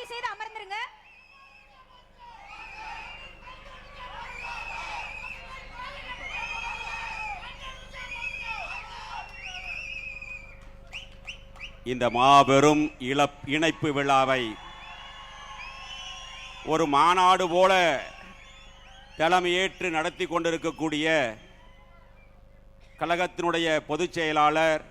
தயவு செய்து அமர்ந்துருங்க. இந்த மாபெரும் இணைப்பு விழாவை ஒரு மாநாடு போல தலைமையேற்று நடத்தி கொண்டிருக்கக்கூடிய கழகத்தினுடைய பொதுச் செயலாளர்,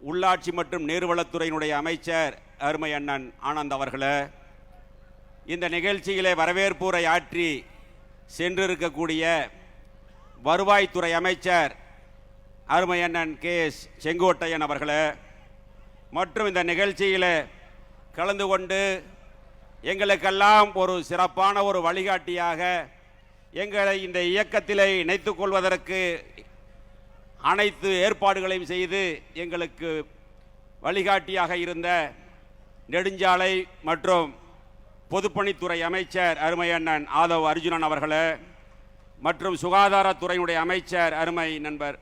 உள்ளாட்சி மற்றும் நீர்வளத்துறையினுடைய அமைச்சர் அருமை அண்ணன் ஆனந்த் அவர்களே, இந்த நிகழ்ச்சியிலே வரவேற்புரை ஆற்றி சென்றிருக்கக்கூடிய வருவாய்த்துறை அமைச்சர் அருமை அண்ணன் கே.எஸ். செங்கோட்டையன் அவர்களே, மற்றும் இந்த நிகழ்ச்சியில் கலந்து கொண்டு எங்களுக்கெல்லாம் ஒரு சிறப்பான ஒரு வழிகாட்டியாக எங்களை இந்த இயக்கத்திலே இணைத்துக் கொள்வதற்கு அனைத்து ஏற்பாடுகளையும் செய்து எங்களுக்கு வழிகாட்டியாக இருந்த நெடுஞ்சாலை மற்றும் பொதுப்பணித்துறை அமைச்சர் அருமை அண்ணன் ஆதவ் அர்ஜுனன் அவர்களே, மற்றும் சுகாதாரத்துறையினுடைய அமைச்சர் அருமை நண்பர்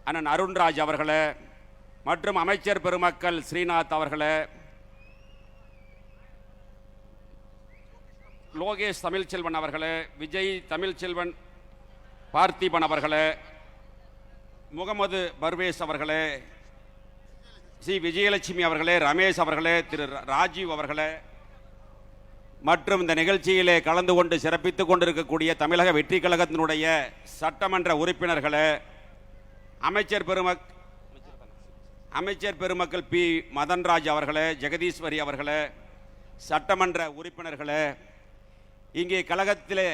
அண்ணன் அருண்ராஜ் அவர்களே, மற்றும் அமைச்சர் பெருமக்கள் ஸ்ரீநாத் அவர்களே, லோகேஷ் தமிழ்ச்செல்வன் அவர்களே, விஜய் தமிழ்ச்செல்வன் பார்த்திபன் அவர்களே, முகமது பர்வேஸ் அவர்களே, சி விஜயலட்சுமி அவர்களே, ரமேஷ் அவர்களே, திரு ராஜீவ் அவர்களே, மற்றும் இந்த நிகழ்ச்சியிலே கலந்து கொண்டு சிறப்பித்துக் கொண்டிருக்கக்கூடிய தமிழக வெற்றி கழகத்தினுடைய சட்டமன்ற உறுப்பினர்களே, அமைச்சர் பெருமக்கள் பி மதன்ராஜ் அவர்களே, ஜெகதீஸ்வரி அவர்களே, சட்டமன்ற உறுப்பினர்களே, இங்கே கழகத்திலே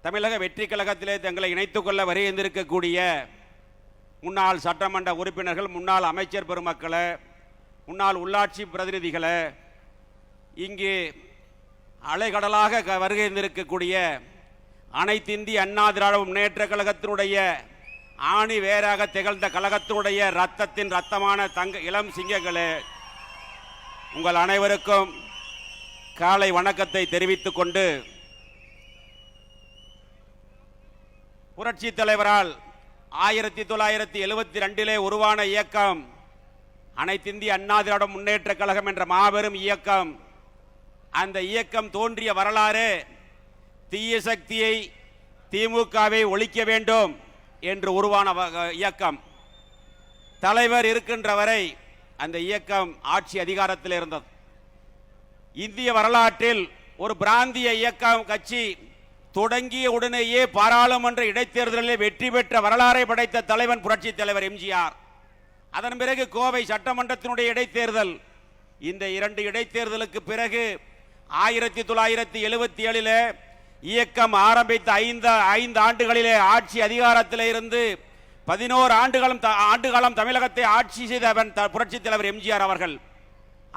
தமிழக வெற்றி கழகத்திலே தங்களை இணைத்துக் கொள்ள வருகின்றிருக்கக்கூடிய முன்னாள் சட்டமன்ற உறுப்பினர்கள், முன்னாள் அமைச்சர் பெருமக்களே, முன்னாள் உள்ளாட்சி பிரதிநிதிகளே, இங்கே அலைகடலாக வருகின்றிருக்கக்கூடிய அனைத்து இந்திய அண்ணா திராவிட முன்னேற்ற கழகத்தினுடைய ஆணி வேறாக திகழ்ந்த கழகத்தினுடைய ரத்தத்தின் ரத்தமான இளம் சிங்கங்களே, உங்கள் அனைவருக்கும் காலை வணக்கத்தை தெரிவித்துக் கொண்டு, புரட்சி தலைவரால் 1972 உருவான இயக்கம் அனைத்து இந்திய அண்ணா திராவிட முன்னேற்ற கழகம் என்ற மாபெரும் இயக்கம். அந்த இயக்கம் தோன்றிய வரலாறு தீய சக்தியை, திமுகவை ஒழிக்க வேண்டும் என்று உருவான இயக்கம். தலைவர் இருக்கின்ற வரை அந்த இயக்கம் ஆட்சி அதிகாரத்தில் இருந்தது. இந்திய வரலாற்றில் ஒரு பிராந்திய இயக்கம் கட்சி தொடங்கிய உடனேயே பாராளுமன்ற இடைத்தேர்தலில் வெற்றி பெற்ற வரலாறை படைத்த தலைவன் புரட்சி தலைவர் எம்ஜிஆர். அதன் பிறகு கோவை சட்டமன்றத்தினுடைய இடைத்தேர்தல். இந்த 2 இடைத்தேர்தலுக்கு பிறகு 1977 இயக்கம் ஆரம்பித்த 5 ஆண்டுகளிலே ஆட்சி அதிகாரத்தில் இருந்து 11 ஆண்டுகாலம் தமிழகத்தை ஆட்சி செய்தவன் புரட்சி தலைவர் எம்ஜிஆர் அவர்கள்.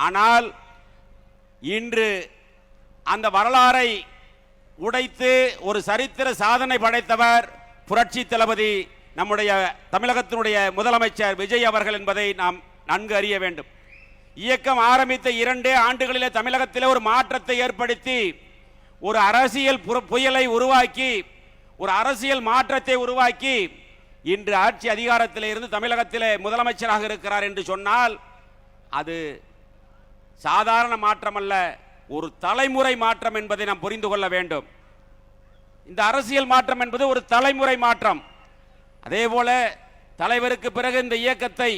ஆனால் இன்று அந்த வரலாறை உடைத்து ஒரு சரித்திர சாதனை படைத்தவர் புரட்சி தளபதி நம்முடைய தமிழகத்தினுடைய முதலமைச்சர் விஜய் அவர்கள் என்பதை நாம் நன்கு அறிய வேண்டும். இயக்கம் ஆரம்பித்த 2 ஆண்டுகளிலே தமிழகத்திலே ஒரு மாற்றத்தை ஏற்படுத்தி ஒரு அரசியல் புயலை உருவாக்கி, ஒரு அரசியல் மாற்றத்தை உருவாக்கி இன்று ஆட்சி அதிகாரத்தில் இருந்து தமிழகத்திலே முதலமைச்சராக இருக்கிறார் என்று சொன்னால் அது சாதாரண மாற்றம் அல்ல, ஒரு தலைமுறை மாற்றம் என்பதை நாம் புரிந்து கொள்ள வேண்டும். இந்த அரசியல் மாற்றம் என்பது ஒரு தலைமுறை மாற்றம். அதே போல தலைவருக்கு பிறகு இந்த இயக்கத்தை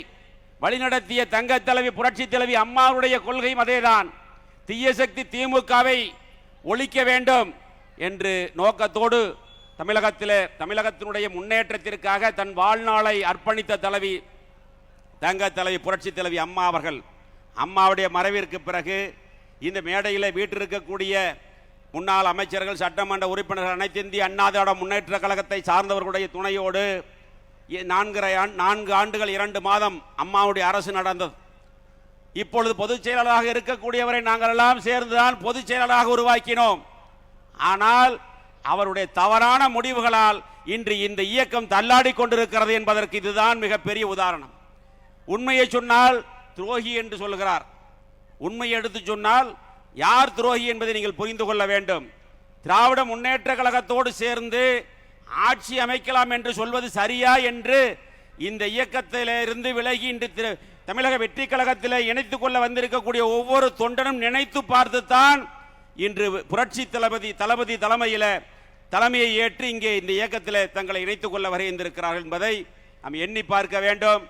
வழிநடத்திய தங்க தலைவி புரட்சி தலைவி அம்மாவுடைய கொள்கையும் அதேதான். தீய சக்தி திமுகவை ஒழிக்க வேண்டும் என்று நோக்கத்தோடு தமிழகத்தினுடைய முன்னேற்றத்திற்காக தன் வாழ்நாளை அர்ப்பணித்த தலைவி தங்க தலைவி புரட்சி தலைவி அம்மா அவர்கள். அம்மாவுடைய மறைவிற்கு பிறகு இந்த மேடையில் வீட்டிருக்கக்கூடிய முன்னாள் அமைச்சர்கள், சட்டமன்ற உறுப்பினர்கள், அனைத்து இந்திய அண்ணா திராவிட முன்னேற்ற கழகத்தை சார்ந்தவர்களுடைய துணையோடு 4 ஆண்டுகள் 2 மாதம் அம்மாவுடைய அரசு நடந்தது. இப்பொழுது பொதுச் செயலாளராக இருக்கக்கூடியவரை நாங்கள் எல்லாம் சேர்ந்துதான் பொதுச் செயலாளராக உருவாக்கினோம். ஆனால் அவருடைய தவறான முடிவுகளால் இன்று இந்த இயக்கம் தள்ளாடி கொண்டிருக்கிறது என்பதற்கு இதுதான் மிகப்பெரிய உதாரணம். உண்மையை சொன்னால் துரோகி என்று சொல்கிறார். உண்மையை எடுத்து சொன்னால் யார் துரோகி என்பதை நீங்கள் புரிந்து கொள்ள வேண்டும். திராவிட முன்னேற்ற கழகத்தோடு சேர்ந்து ஆட்சி அமைக்கலாம் என்று சொல்வது சரியா என்று இந்த இயக்கத்திலிருந்து விலகி இன்று தமிழக வெற்றி கழகத்தில் இணைத்துக் கொள்ள வந்திருக்கக்கூடிய ஒவ்வொரு தொண்டனும் நினைத்து பார்த்துத்தான் இன்று புரட்சி தளபதி தலைமையில் தலைமையை ஏற்று இங்கே இந்த இயக்கத்தில் தங்களை இணைத்துக் கொள்ள வருகின்றிருக்கிறார்கள் என்பதை நாம் எண்ணி பார்க்க வேண்டும்.